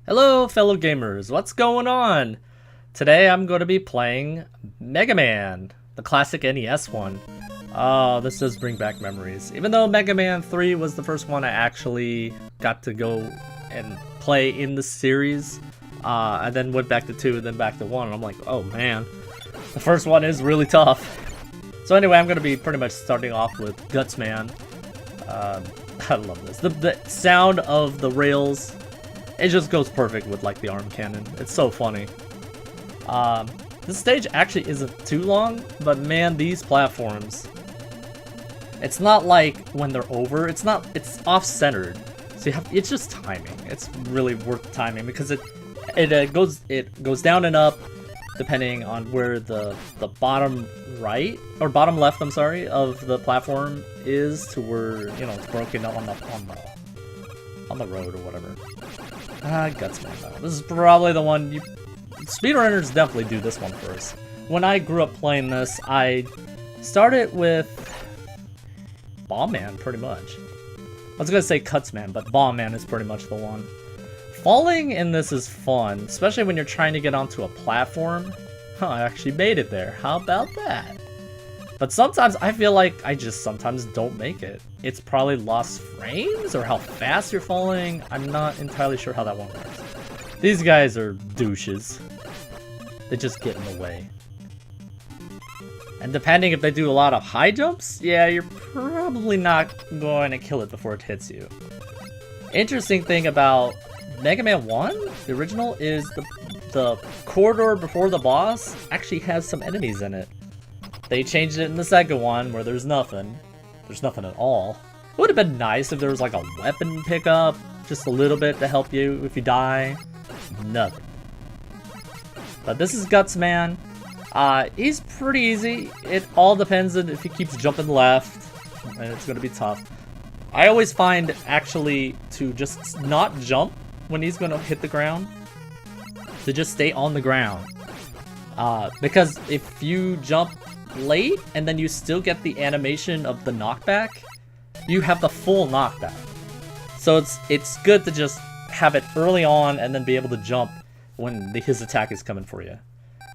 Hello, fellow gamers. What's going on? Today I'm going to be playing Mega Man, the classic NES one. Oh, this does bring back memories. Even though Mega Man 3 was the first one I actually got to go and play in the series, I then went back to 2 and then back to 1, and I'm like, oh man, the first one is really tough. So anyway, I'm going to be pretty much starting off with Guts Man. I love this. The sound of the rails, it just goes perfect with like the arm cannon. It's so funny. This stage actually isn't too long, but man, these platforms, it's not like when they're over, it's off-centered. So it's just timing. It's really worth timing because it goes down and up depending on where the bottom right or bottom left, I'm sorry, of the platform is to where, you know, it's broken on the road or whatever. Guts Man though. This is probably the one speedrunners definitely do this one first. When I grew up playing this, I started with Bomb Man pretty much. I was gonna say Cuts Man, but Bomb Man is pretty much the one. Falling in this is fun, especially when you're trying to get onto a platform. Huh, I actually made it there. How about that? But sometimes I feel like I just sometimes don't make it. It's probably lost frames or how fast you're falling. I'm not entirely sure how that one works. These guys are douches. They just get in the way. And depending if they do a lot of high jumps, yeah, you're probably not going to kill it before it hits you. Interesting thing about Mega Man 1, the original, is the corridor before the boss actually has some enemies in it. They changed it in the second one where there's nothing. There's nothing at all. It would have been nice if there was like a weapon pickup, just a little bit to help you if you die. Nothing. But this is Guts Man. He's pretty easy. It all depends on if he keeps jumping left, and it's going to be tough. I always find actually to just not jump when he's going to hit the ground, to just stay on the ground. Because if you jump late and then you still get the animation of the knockback, you have the full knockback. So it's good to just have it early on and then be able to jump when his attack is coming for you.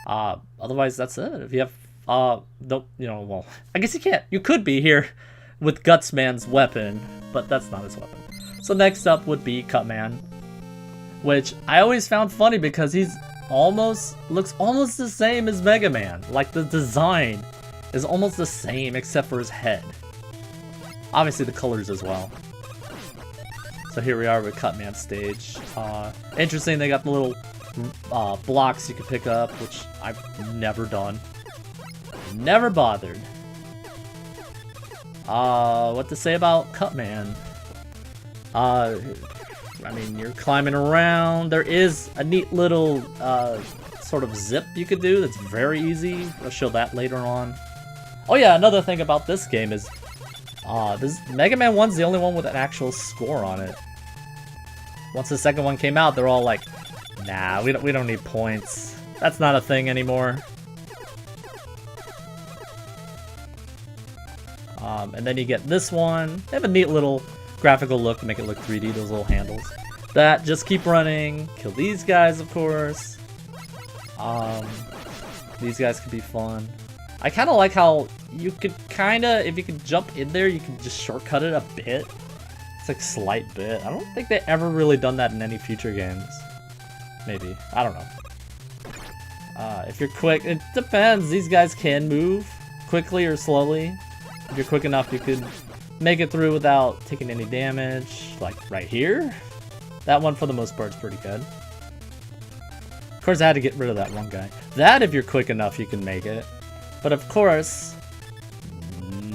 Otherwise, that's it. If you have, well, I guess you can't. You could be here with Guts Man's weapon, but that's not his weapon. So next up would be Cut Man, which I always found funny because he's looks almost the same as Mega Man. Like the design is almost the same except for his head. Obviously the colors as well. So here we are with Cut Man stage. Interesting, they got the little blocks you can pick up, which I've never done. Never bothered. What to say about Cut Man? I mean, you're climbing around. There is a neat little sort of zip you could do that's very easy. I'll show that later on. Oh yeah, another thing about this game is this Mega Man 1's the only one with an actual score on it. Once the second one came out, they're all like, nah, we don't need points. That's not a thing anymore. And then you get this one. They have a neat little graphical look to make it look 3D, those little handles. That, just keep running. Kill these guys, of course. These guys could be fun. I kind of like how you could if you could jump in there, you can just shortcut it a bit. It's like slight bit. I don't think they ever really done that in any future games. Maybe. I don't know. If you're quick, it depends. These guys can move quickly or slowly. If you're quick enough, you could make it through without taking any damage. Like right here. That one, for the most part, is pretty good. Of course, I had to get rid of that one guy. That, if you're quick enough, you can make it. But of course,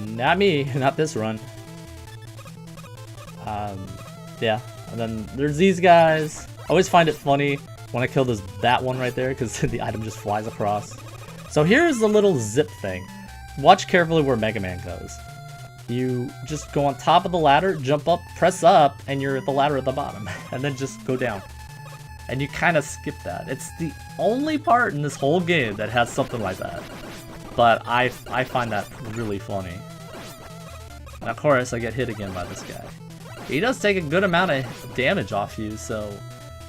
not me. Not this run. Yeah. And then there's these guys. I always find it funny when I kill that one right there, because the item just flies across. So here's the little zip thing. Watch carefully where Mega Man goes. You just go on top of the ladder, jump up, press up, and you're at the ladder at the bottom. And then just go down. And you kind of skip that. It's the only part in this whole game that has something like that. But I find that really funny. And of course, I get hit again by this guy. He does take a good amount of damage off you, so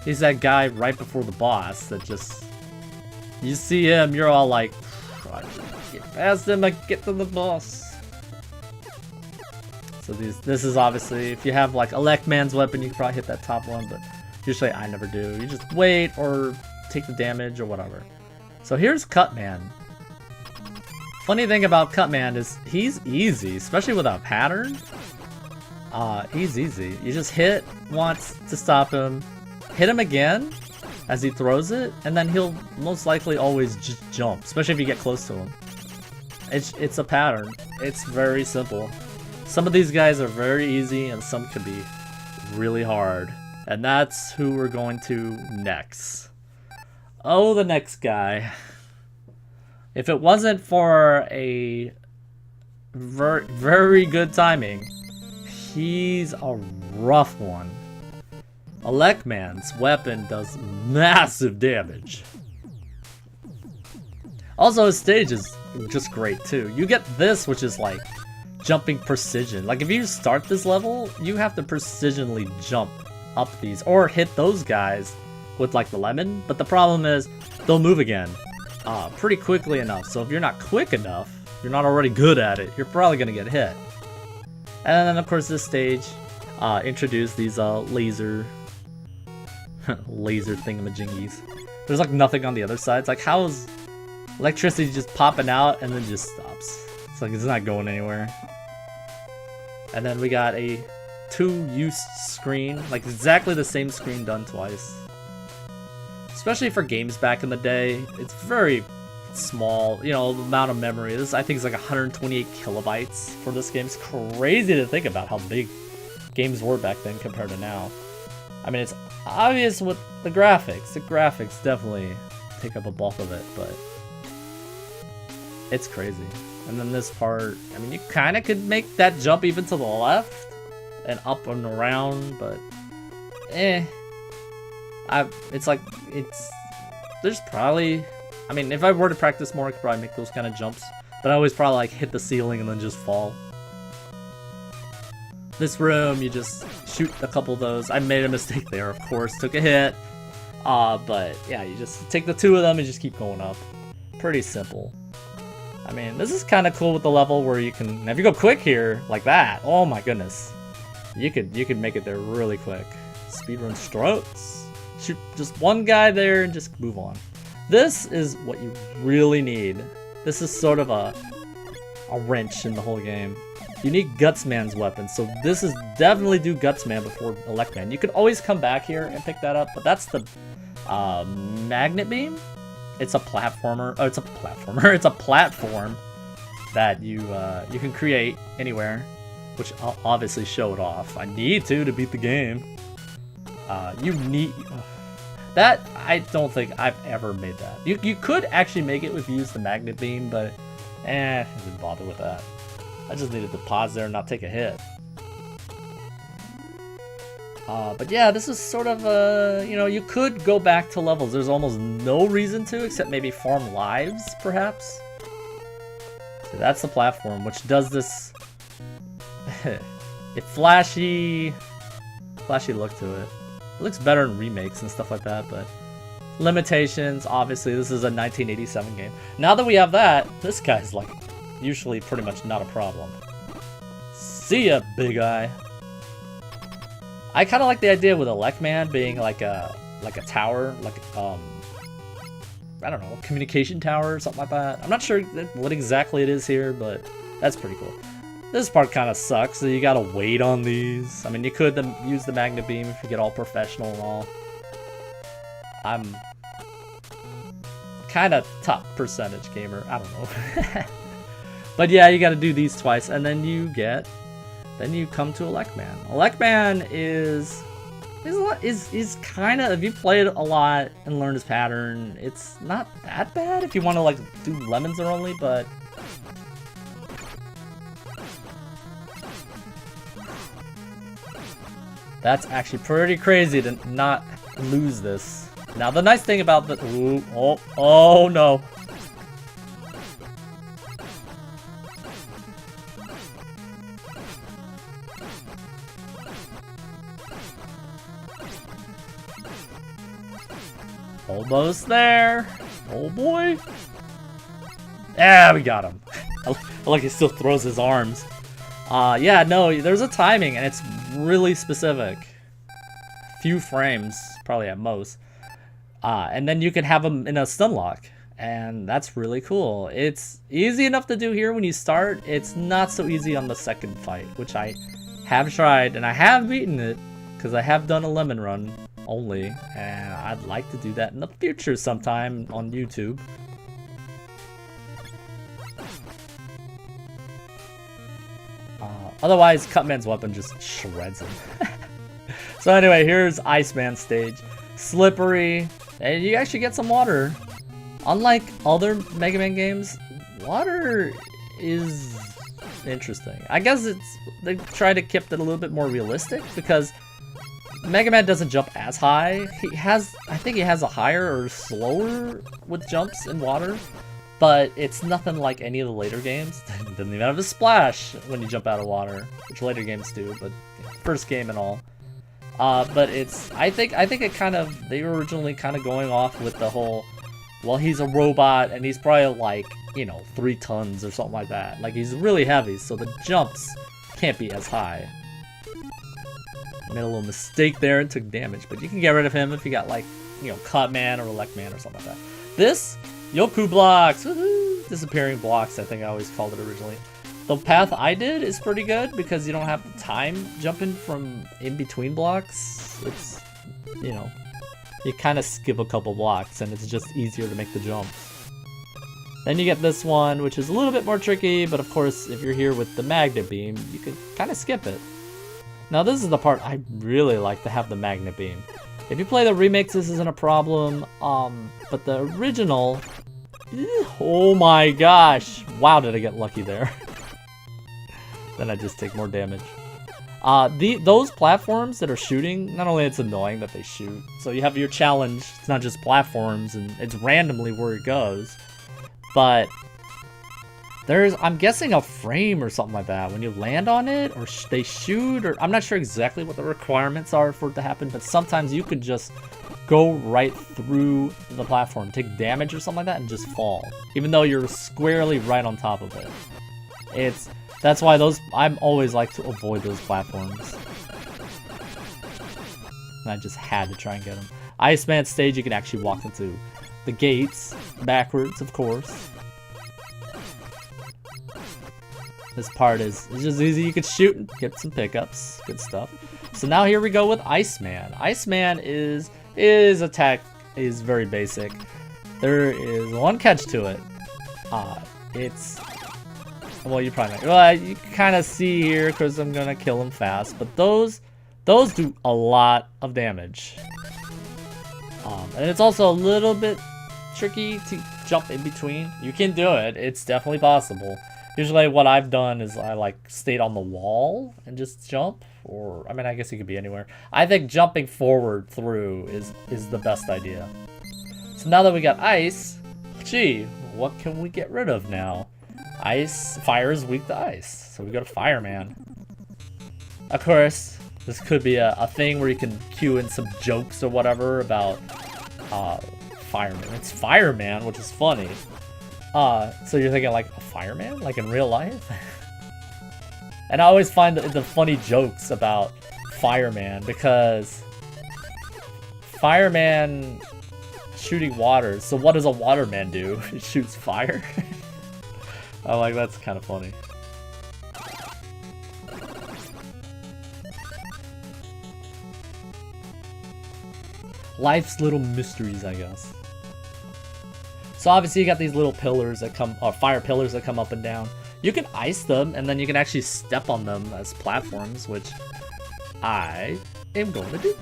He's that guy right before the boss that just... You see him, you're all like... Get past him, I get to the boss. So this is obviously... If you have like Electman's weapon, you can probably hit that top one, but usually I never do. You just wait or take the damage or whatever. So here's Cutman. Funny thing about Cutman is he's easy, especially without pattern. He's easy. You just hit once to stop him, hit him again as he throws it, and then he'll most likely always just jump, especially if you get close to him. It's a pattern. It's very simple. Some of these guys are very easy and some can be really hard. And that's who we're going to next. Oh, the next guy. If it wasn't for a very good timing, he's a rough one. Electman's weapon does massive damage. Also, his stage is just great too. You get this, which is like jumping precision. Like if you start this level, you have to precisionally jump up these or hit those guys with like the lemon. But the problem is they'll move again pretty quickly enough. So if you're not quick enough, if you're not already good at it, you're probably gonna get hit. And then of course this stage introduced these laser thingamajingies. There's like nothing on the other side. It's like, how is electricity just popping out and then just stops? It's like it's not going anywhere. And then we got a 2-use screen, like exactly the same screen done twice. Especially for games back in the day, it's very small, you know, the amount of memory. This I think is like 128 kilobytes for this game. It's crazy to think about how big games were back then compared to now. I mean, it's obvious with the graphics. The graphics definitely take up a bulk of it, but it's crazy. And then this part, I mean, you kind of could make that jump even to the left and up and around, but there's probably, I mean, if I were to practice more, I could probably make those kind of jumps, but I always probably like hit the ceiling and then just fall. This room, you just shoot a couple of those. I made a mistake there, of course, took a hit, but yeah, you just take the 2 of them and just keep going up. Pretty simple. I mean, this is kind of cool with the level where you can, if you go quick here, like that, oh my goodness. You could make it there really quick. Speedrun strokes. Shoot just one guy there and just move on. This is what you really need. This is sort of a wrench in the whole game. You need Gutsman's weapon, so this is definitely do Gutsman before Electman. You could always come back here and pick that up, but that's the Magnet Beam. It's a platformer. Oh, it's a platformer. It's a platform that you can create anywhere, which I'll obviously show it off. I need to beat the game. You need that. I don't think I've ever made that. You could actually make it if you use the Magnet Beam, but I didn't bother with that. I just needed to pause there and not take a hit. But yeah, this is sort of you know, you could go back to levels. There's almost no reason to, except maybe farm lives, perhaps. So that's the platform, which does this a flashy look to it. It looks better in remakes and stuff like that, but limitations, obviously, this is a 1987 game. Now that we have that, this guy's like usually pretty much not a problem. See ya, big eye. I kind of like the idea with Electman being like a tower, like I don't know, communication tower or something like that. I'm not sure what exactly it is here, but that's pretty cool. This part kind of sucks, so you gotta wait on these. I mean, you could use the Magnet Beam if you get all professional and all. I'm kind of top percentage gamer, I don't know. But yeah, you gotta do these twice, and then you come to Electman. Electman is kind of, if you play it a lot and learn his pattern, it's not that bad if you want to like do lemons or only, but that's actually pretty crazy to not lose this. Now the nice thing about the oh no. Almost there. Oh boy. Yeah, we got him. I like he still throws his arms. Yeah, no, there's a timing and it's really specific. Few frames, probably at most. And then you can have them in a stun lock. And that's really cool. It's easy enough to do here when you start. It's not so easy on the second fight, which I have tried and I have beaten it because I have done a lemon run only, and I'd like to do that in the future sometime on YouTube. Otherwise, Cutman's weapon just shreds him. So anyway, here's Iceman stage. Slippery, and you actually get some water. Unlike other Mega Man games, water is interesting. I guess they try to keep it a little bit more realistic because Mega Man doesn't jump as high. I think he has a higher or slower with jumps in water, but it's nothing like any of the later games. Doesn't even have a splash when you jump out of water, which later games do, but first game and all. But I think it kind of, they were originally kind of going off with the whole, well, he's a robot and he's probably like, you know, 3 tons or something like that. Like, he's really heavy, so the jumps can't be as high. Made a little mistake there and took damage, but you can get rid of him if you got, like, you know, Cutman or Electman or something like that. This, Yoku blocks, woohoo! Disappearing blocks, I think I always called it originally. The path I did is pretty good because you don't have the time jumping from in between blocks. It's, you know, you kind of skip a couple blocks and it's just easier to make the jumps. Then you get this one, which is a little bit more tricky, but of course, if you're here with the magnet beam, you could kind of skip it. Now this is the part I really like to have the magnet beam. If you play the remakes, this isn't a problem, but the original, oh my gosh, wow, did I get lucky there. Then I just take more damage. Those platforms that are shooting, not only it's annoying that they shoot, so you have your challenge, it's not just platforms and it's randomly where it goes, but there's, I'm guessing, a frame or something like that when you land on it, or they shoot, or I'm not sure exactly what the requirements are for it to happen, but sometimes you could just go right through the platform, take damage or something like that, and just fall, even though you're squarely right on top of it. That's why I'm always like to avoid those platforms. And I just had to try and get them. Iceman stage, you can actually walk into the gates, backwards, of course. This part is just easy. You can shoot and get some pickups. Good stuff. So now here we go with Iceman. Iceman his attack is very basic. There is one catch to it. It's, well, you probably not. Well, you kind of see here because I'm gonna kill him fast. But those do a lot of damage. And it's also a little bit tricky to jump in between. You can do it. It's definitely possible. Usually what I've done is I like stayed on the wall and just jump, or I mean, I guess you could be anywhere. I think jumping forward through is the best idea. So now that we got ice, gee, what can we get rid of now? Fire is weak to ice, so we go to Fireman. Of course, this could be a thing where you can cue in some jokes or whatever about Fireman. It's Fireman, which is funny. So you're thinking like a fireman, like in real life? And I always find the funny jokes about Fireman because Fireman shooting water. So what does a waterman do? He shoots fire. I like, that's kind of funny. Life's little mysteries, I guess. So obviously you got these little pillars that come, or fire pillars that come up and down. You can ice them, and then you can actually step on them as platforms, which I am going to do.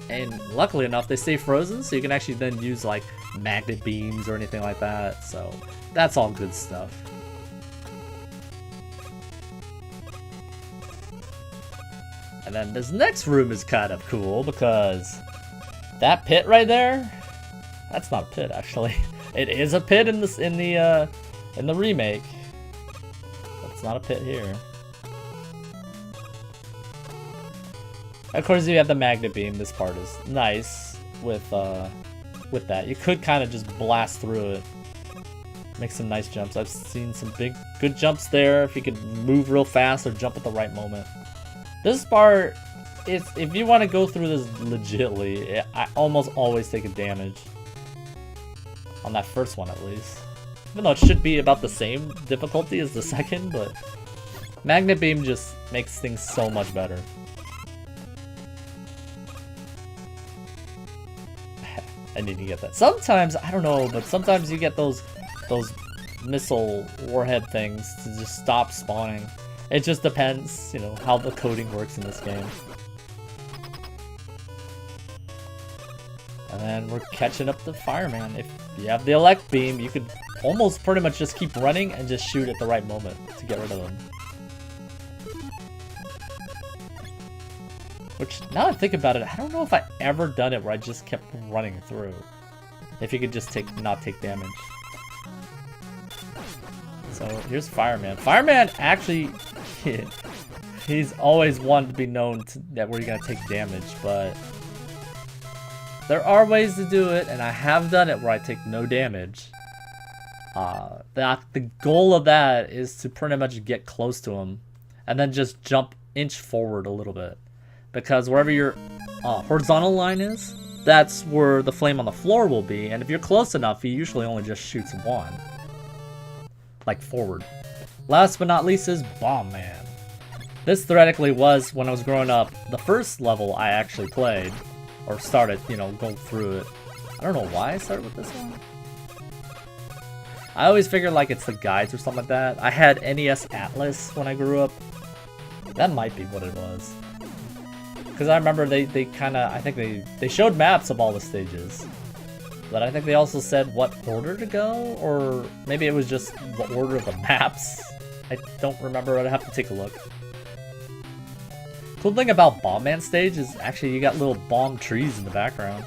And luckily enough, they stay frozen, so you can actually then use like magnet beams or anything like that. So that's all good stuff. And then this next room is kind of cool because that pit right there, that's not a pit actually. It is a pit in the remake. But it's not a pit here. Of course, you have the magnet beam. This part is nice with with that. You could kind of just blast through it. Make some nice jumps. I've seen some good jumps there if you could move real fast or jump at the right moment. This part, if you want to go through this legitly, I almost always take a damage. On that first one at least. Even though it should be about the same difficulty as the second, but Magnet Beam just makes things so much better. I need to get that. Sometimes, I don't know, but sometimes you get those missile warhead things to just stop spawning. It just depends, you know, how the coding works in this game. And then we're catching up the fireman. If you have the elect beam, you could almost pretty much just keep running and just shoot at the right moment to get rid of them. Which, now that I think about it, I don't know if I ever done it where I just kept running through. If you could just not take damage. So here's Fireman. Fireman actually, he's always wanted to be known that where you're gonna take damage, but there are ways to do it, and I have done it where I take no damage. The goal of that is to pretty much get close to him, and then just inch forward a little bit. Because wherever your horizontal line is, that's where the flame on the floor will be, and if you're close enough, he usually only just shoots one. Like forward. Last but not least is Bomb Man. This theoretically was, when I was growing up, the first level I actually played, or started, you know, going through it. I don't know why I started with this one. I always figured like it's the guides or something like that. I had NES Atlas when I grew up. That might be what it was. Because I remember they kind of, I think they showed maps of all the stages. But I think they also said what order to go, or maybe it was just the order of the maps. I don't remember, I'd have to take a look. Cool thing about Bomb Man stage is actually you got little bomb trees in the background.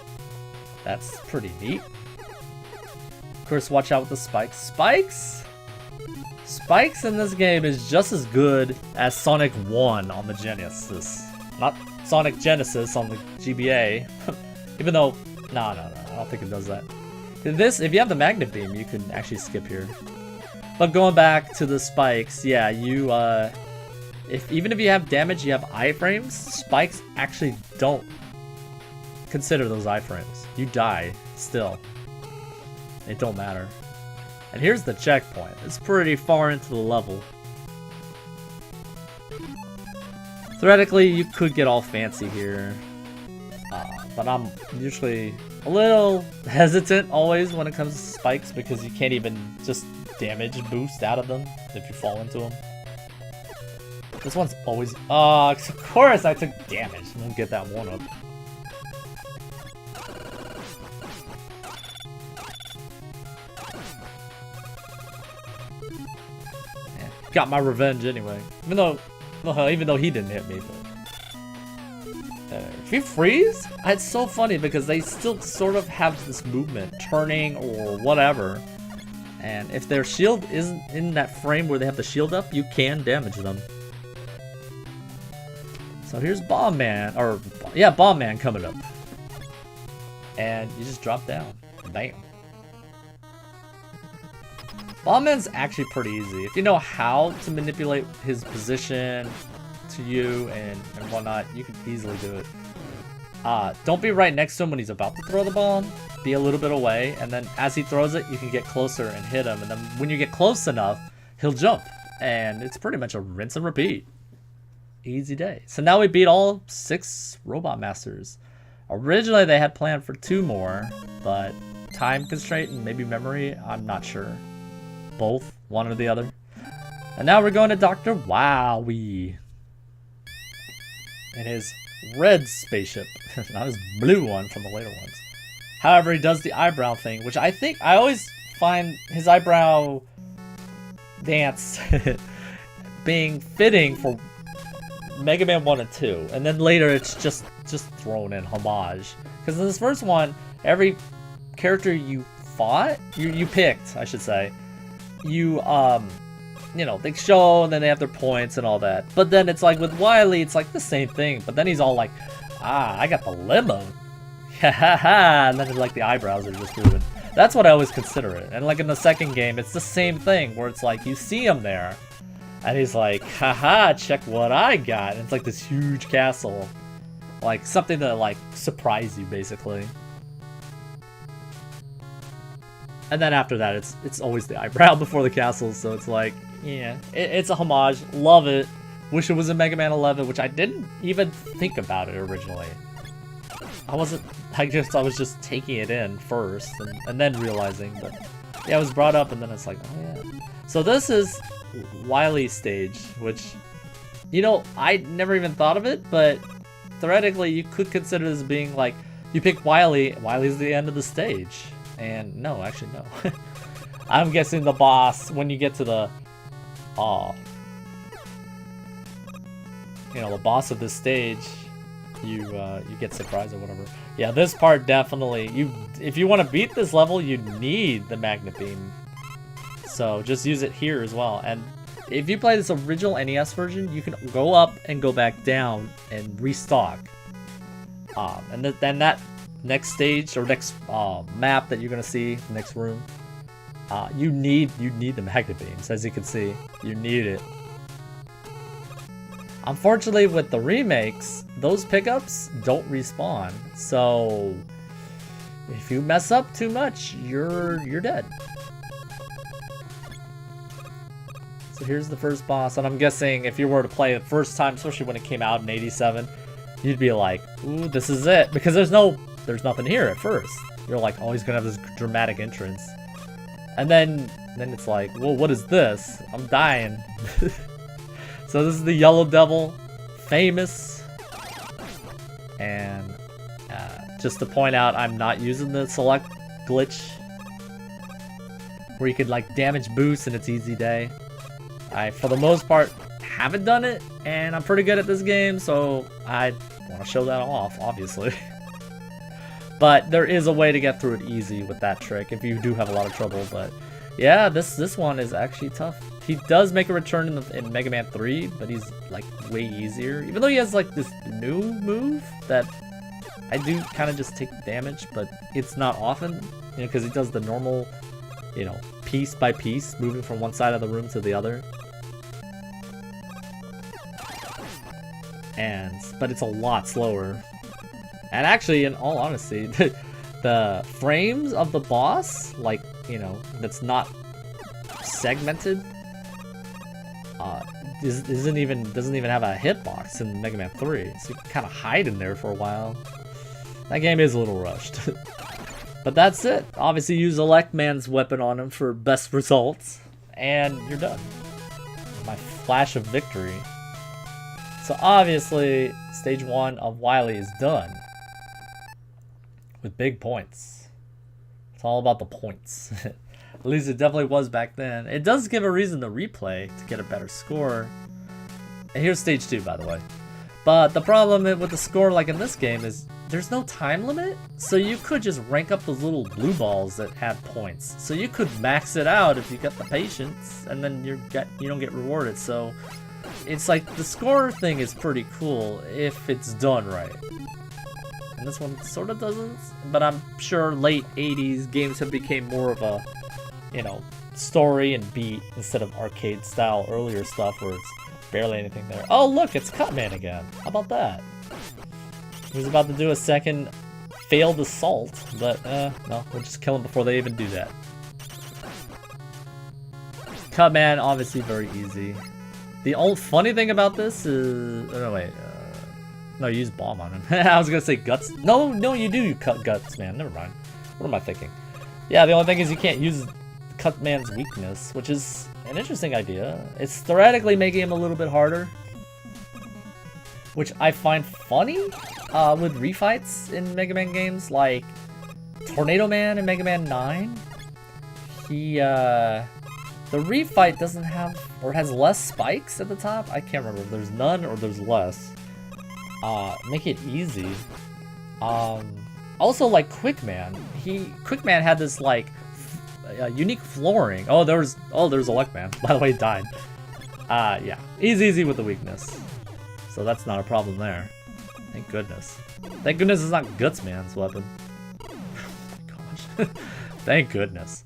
That's pretty neat. Of course, watch out with the spikes. Spikes in this game is just as good as Sonic 1 on the Genesis. Not Sonic Genesis on the GBA. Even though, no, I don't think it does that. This, if you have the Magnet Beam, you can actually skip here. But going back to the spikes, yeah, you, even if you have damage, you have iframes, spikes actually don't consider those iframes. You die, still. It don't matter. And here's the checkpoint. It's pretty far into the level. Theoretically, you could get all fancy here. But I'm usually a little hesitant always when it comes to spikes because you can't even just damage boost out of them if you fall into them. This one's always... of course I took damage. I won't get that one up. Yeah, got my revenge anyway. Even though he didn't hit me, but... if you freeze, it's so funny because they still sort of have this movement, turning or whatever. And if their shield isn't in that frame where they have the shield up, you can damage them. So here's Bomb Man, or yeah, Bomb Man coming up. And you just drop down. Bam. Bomb Man's actually pretty easy. If you know how to manipulate his position to you and whatnot, you can easily do it. Don't be right next to him when he's about to throw the bomb. Be a little bit away, and then as he throws it, you can get closer and hit him. And then when you get close enough, he'll jump. And it's pretty much a rinse and repeat. Easy day. So now we beat all 6 Robot Masters. Originally they had planned for 2 more, but time constraint and maybe memory, I'm not sure. Both, one or the other. And now we're going to Dr. Wowie. In his red spaceship, not his blue one from the later ones. However, he does the eyebrow thing, which I always find his eyebrow dance being fitting for Mega Man 1 and 2, and then later it's just thrown in homage. Because in this first one, every character you fought, you picked, I should say, you know, they show and then they have their points and all that. But then it's like with Wily, it's like the same thing. But then he's all like, I got the limo. Ha ha ha! And then like the eyebrows are just moving. That's what I always consider it. And like in the second game, it's the same thing where it's like you see him there, and he's like, haha, check what I got. And it's like this huge castle, like something to like surprise you basically. And then after that, it's always the eyebrow before the castle. So it's like, yeah, it's a homage. Love it. Wish it was in Mega Man 11, which I didn't even think about it originally. I was just taking it in first and then realizing, but yeah, it was brought up and then it's like, oh yeah. So this is Wily's stage, which, you know, I never even thought of it, but theoretically you could consider this being like, you pick Wily's the end of the stage. And no, actually no. I'm guessing the boss, when you get to the, you know, the boss of this stage, you get surprised or whatever. Yeah, this part definitely, if you want to beat this level, you need the magnet beam. So just use it here as well. And if you play this original NES version, you can go up and go back down and restock. And then that next stage or next map that you're gonna see, next room, you need the magnet beams. As you can see, you need it. Unfortunately, with the remakes, those pickups don't respawn. So if you mess up too much, you're dead. So here's the first boss, and I'm guessing if you were to play it the first time, especially when it came out in '87, you'd be like, "Ooh, this is it," because there's nothing here at first. You're like, "Oh, he's gonna have this dramatic entrance," and then it's like, "Well, what is this? I'm dying." So this is the Yellow Devil, famous, and just to point out, I'm not using the select glitch where you could like damage boost and it's easy day. I, for the most part, haven't done it, and I'm pretty good at this game, so I want to show that off, obviously. But there is a way to get through it easy with that trick if you do have a lot of trouble. But yeah, this one is actually tough. He does make a return in Mega Man 3, but he's like way easier. Even though he has like this new move that I do kind of just take damage, but it's not often, you know, because he does the normal, you know, piece by piece, moving from one side of the room to the other. But it's a lot slower. And actually, in all honesty, the frames of the boss, like, you know, that's not segmented, doesn't even have a hitbox in Mega Man 3, so you can kind of hide in there for a while. That game is a little rushed. But that's it. Obviously, use Elect Man's weapon on him for best results, and you're done. My flash of victory. So obviously, stage 1 of Wily is done. With big points. It's all about the points. At least it definitely was back then. It does give a reason to replay to get a better score. And here's stage 2, by the way. But the problem with the score, like in this game, is there's no time limit. So you could just rank up those little blue balls that add points. So you could max it out if you got the patience, and then you don't get rewarded. So it's like the score thing is pretty cool if it's done right. And this one sort of doesn't, but I'm sure late 80s games have become more of a, you know, story and beat instead of arcade style earlier stuff where it's barely anything there. Oh look, it's Cutman again. How about that? He was about to do a second failed assault, but no, we'll just kill him before they even do that. Cutman, obviously very easy. The old funny thing about this is, oh no wait, no, you use bomb on him. I was gonna say guts. No, you do cut guts, man. Never mind. What am I thinking? Yeah, the only thing is you can't use Cutman's weakness, which is an interesting idea. It's theoretically making him a little bit harder, which I find funny with refights in Mega Man games, like Tornado Man in Mega Man 9. The refight doesn't have, or has less spikes at the top. I can't remember if there's none or there's less. Make it easy. Also, like Quickman, Quickman had this like unique flooring. Oh, there's Electman. By the way, he died. Yeah, he's easy with the weakness, so that's not a problem there. Thank goodness. Thank goodness it's not Gutsman's weapon. Oh my gosh. Thank goodness.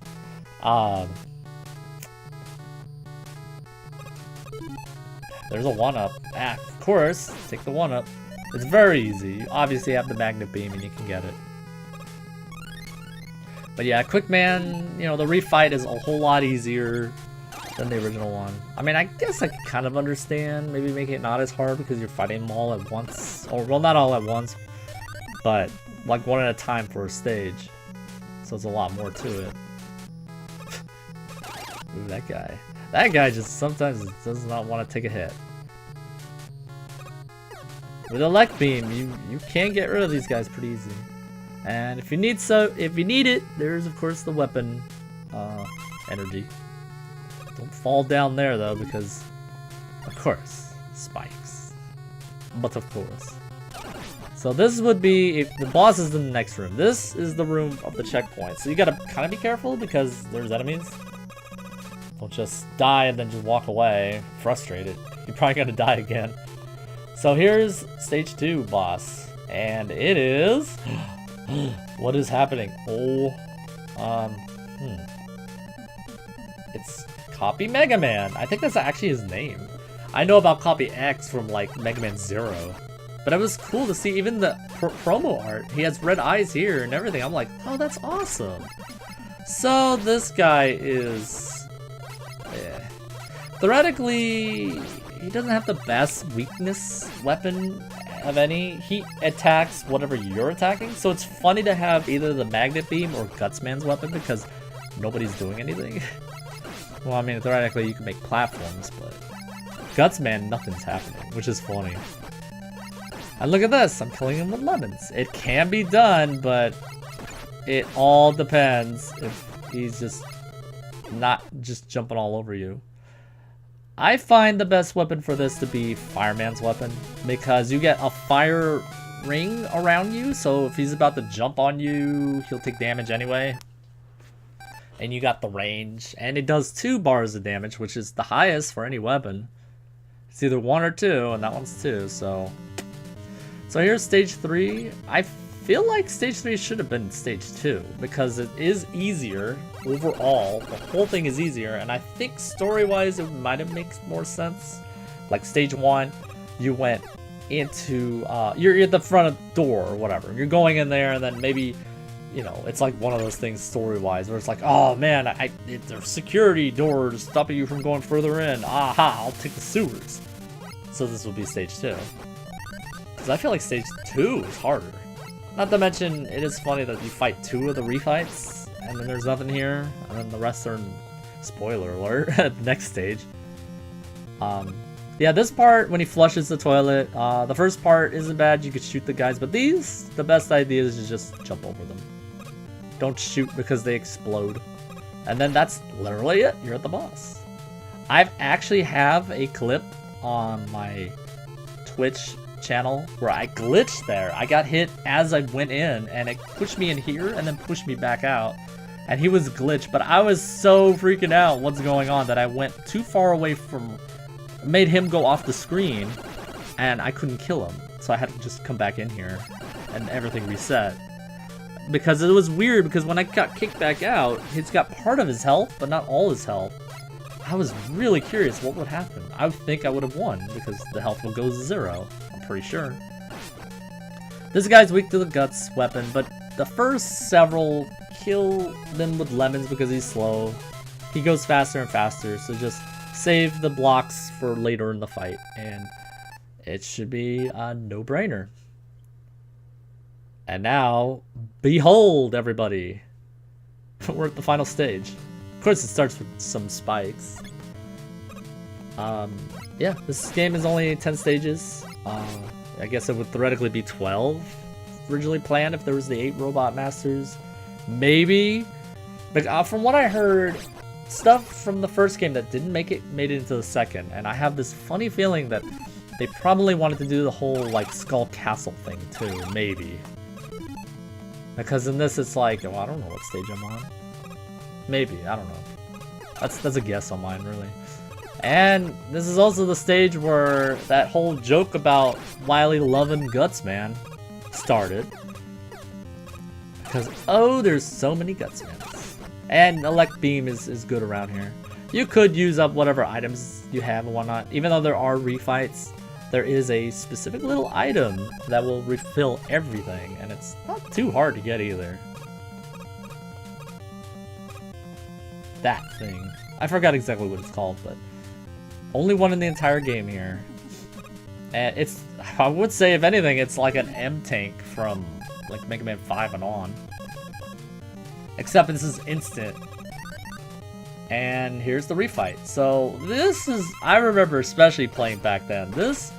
There's a 1-up. Ah, of course, take the 1-up. It's very easy. You obviously have the magnet beam and you can get it. But yeah, Quickman, you know, the refight is a whole lot easier than the original one. I mean, I guess I can kind of understand maybe making it not as hard because you're fighting them all at once. Or, well, not all at once, but like one at a time for a stage. So it's a lot more to it. Ooh, that guy. That guy just sometimes does not want to take a hit. With Elect Beam, you can get rid of these guys pretty easy. And if you need it, there's of course the weapon energy. Don't fall down there though, because of course spikes. But of course. So this would be if the boss is in the next room. This is the room of the checkpoint. So you gotta kind of be careful because there's enemies. Don't just die and then just walk away frustrated. You're probably gonna die again. So here's stage 2 boss, and it is. What is happening? Oh, it's Copy Mega Man. I think that's actually his name. I know about Copy X from like Mega Man 0, but it was cool to see even the promo art. He has red eyes here and everything. I'm like, oh, that's awesome. So this guy is, theoretically, he doesn't have the best weakness weapon of any. He attacks whatever you're attacking, so it's funny to have either the magnet beam or Gutsman's weapon because nobody's doing anything. Well, I mean, theoretically you can make platforms, but Gutsman, nothing's happening, which is funny. And look at this, I'm killing him with lemons. It can be done, but it all depends if he's just not just jumping all over you. I find the best weapon for this to be Fireman's weapon, because you get a fire ring around you, so if he's about to jump on you, he'll take damage anyway. And you got the range, and it does 2 bars of damage, which is the highest for any weapon. It's either 1 or 2, and that one's 2, so here's stage 3. I feel like stage 3 should have been stage 2, because it is easier overall. The whole thing is easier, and I think story-wise it might have made more sense. Like stage 1, you went into, you're at the front of the door or whatever. You're going in there, and then maybe, you know, it's like one of those things story-wise where it's like, oh man, there's security doors stopping you from going further in. Aha, I'll take the sewers. So this will be stage 2. Because I feel like stage 2 is harder. Not to mention, it is funny that you fight 2 of the refights, and then there's nothing here, and then the rest are, spoiler alert, at the next stage. Yeah, this part, when he flushes the toilet, the first part isn't bad, you could shoot the guys, but these, the best idea is to just jump over them. Don't shoot because they explode. And then that's literally it, you're at the boss. I actually have a clip on my Twitch channel where I glitched there. I got hit as I went in, and it pushed me in here and then pushed me back out. And he was glitched, but I was so freaking out what's going on that I went too far away from, made him go off the screen, and I couldn't kill him. So I had to just come back in here, and everything reset. Because it was weird, because when I got kicked back out, he's got part of his health, but not all his health. I was really curious what would happen. I would think I would have won, because the health will go to 0. I'm pretty sure. This guy's weak to the guts weapon, but the first several kill them with lemons because he's slow. He goes faster and faster, so just save the blocks for later in the fight, and it should be a no-brainer. And now, behold, everybody! We're at the final stage. Of course, it starts with some spikes. Yeah, this game is only 10 stages. I guess it would theoretically be 12 originally planned if there was the 8 Robot Masters. Maybe. But from what I heard, stuff from the first game that didn't make it made it into the second. And I have this funny feeling that they probably wanted to do the whole like Skull Castle thing too, maybe. Because in this it's like, oh, I don't know what stage I'm on. Maybe, I don't know. That's a guess on mine, really. And this is also the stage where that whole joke about Wily loving Guts Man started. Because, oh, there's so many Guts Man. And Elect Beam is good around here. You could use up whatever items you have and whatnot. Even though there are refights, there is a specific little item that will refill everything. And it's not too hard to get either. That thing. I forgot exactly what it's called, but only one in the entire game here. And it's, I would say if anything, it's like an M tank from like Mega Man 5 and on. Except this is instant. And here's the refight. So this is, I remember especially playing back then, this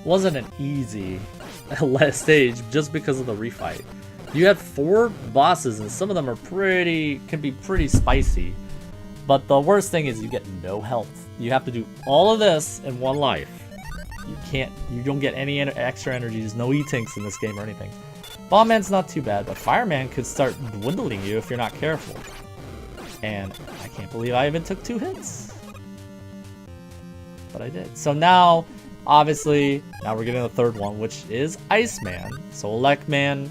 wasn't an easy stage just because of the refight. You had 4 bosses and some of them are can be pretty spicy. But the worst thing is you get no health. You have to do all of this in 1 life. You don't get any extra energy. There's no E-Tinks in this game or anything. Bomb Man's not too bad, but Fireman could start dwindling you if you're not careful. And I can't believe I even took 2 hits. But I did. So now, obviously, now we're getting the 3rd one, which is Iceman. So Elect Man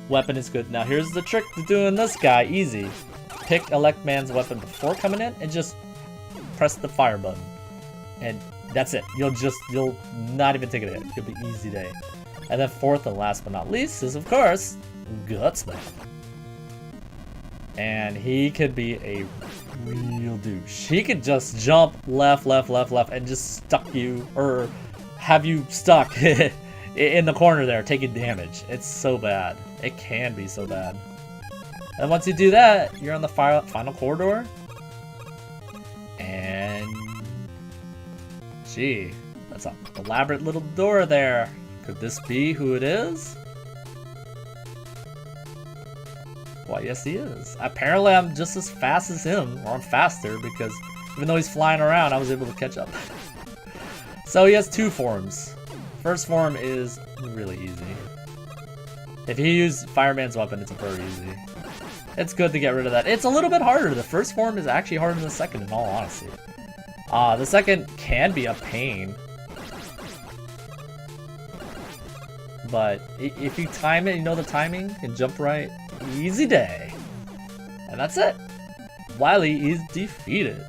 weapon is good. Now here's the trick to doing this guy easy. Pick Elect Man's weapon before coming in and just press the fire button. And that's it. You'll not even take a hit. It'll be easy day. And then 4th and last but not least is, of course, Gutsman. And he could be a real douche. He could just jump left, and just stuck you, or have you stuck in the corner there, taking damage. It's so bad. It can be so bad. And once you do that, you're on the final corridor. And gee, that's an elaborate little door there. Could this be who it is? Why, yes he is. Apparently I'm just as fast as him, or I'm faster, because even though he's flying around, I was able to catch up. So he has 2 forms. First form is really easy. If you use Fireman's weapon, it's very easy. It's good to get rid of that. It's a little bit harder. The first form is actually harder than the second, in all honesty. The second can be a pain. But if you time it, you know the timing, and jump right, easy day. And that's it. Wily is defeated.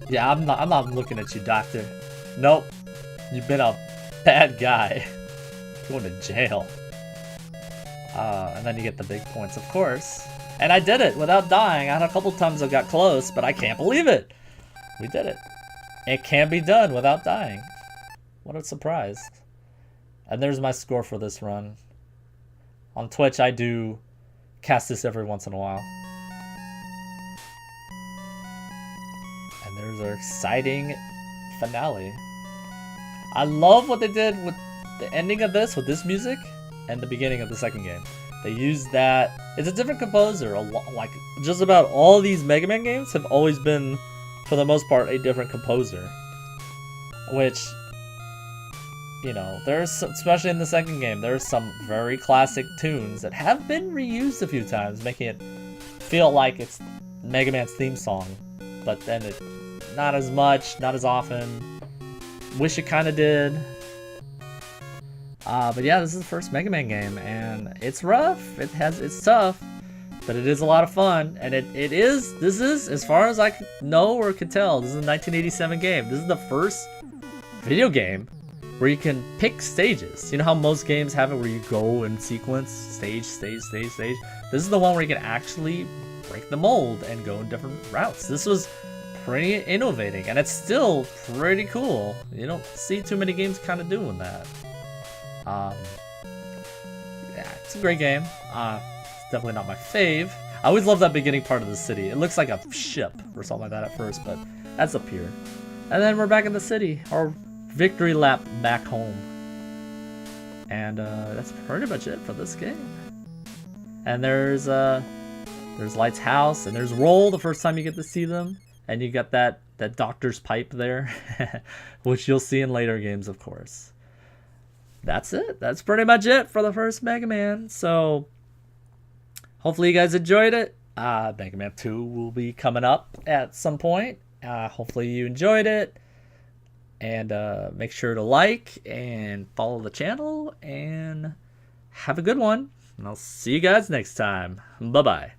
Yeah, I'm not looking at you, Doctor. Nope. You've been a bad guy. Going to jail. And then you get the big points, of course. And I did it without dying. I had a couple times I got close, but I can't believe it. We did it. It can be done without dying. What a surprise. And there's my score for this run. On Twitch, I do cast this every once in a while. And there's our exciting finale. I love what they did with the ending of this, with this music, and the beginning of the second game. They used that. It's a different composer. Like, just about all these Mega Man games have always been, for the most part, a different composer. Which, you know, there's, especially in the second game, there's some very classic tunes that have been reused a few times, making it feel like it's Mega Man's theme song. But then it, not as much, not as often. Wish it kind of did. But yeah, this is the first Mega Man game, and it's rough. It's tough, but it is a lot of fun. And this is, as far as I know or could tell, this is a 1987 game. This is the first video game where you can pick stages. You know how most games have it where you go in sequence, stage. This is the one where you can actually break the mold and go in different routes. This was pretty innovating, and it's still pretty cool. You don't see too many games kind of doing that. Yeah, it's a great game. It's definitely not my fave. I always love that beginning part of the city. It looks like a ship or something like that at first, but that's up here. And then we're back in the city, our victory lap back home. And that's pretty much it for this game. And there's Light's house, and there's Roll the first time you get to see them, and you got that doctor's pipe there, which you'll see in later games, of course. That's it. That's pretty much it for the first Mega Man. So hopefully you guys enjoyed it. Mega Man 2 will be coming up at some point. Hopefully you enjoyed it. And make sure to like and follow the channel. And have a good one. And I'll see you guys next time. Bye-bye.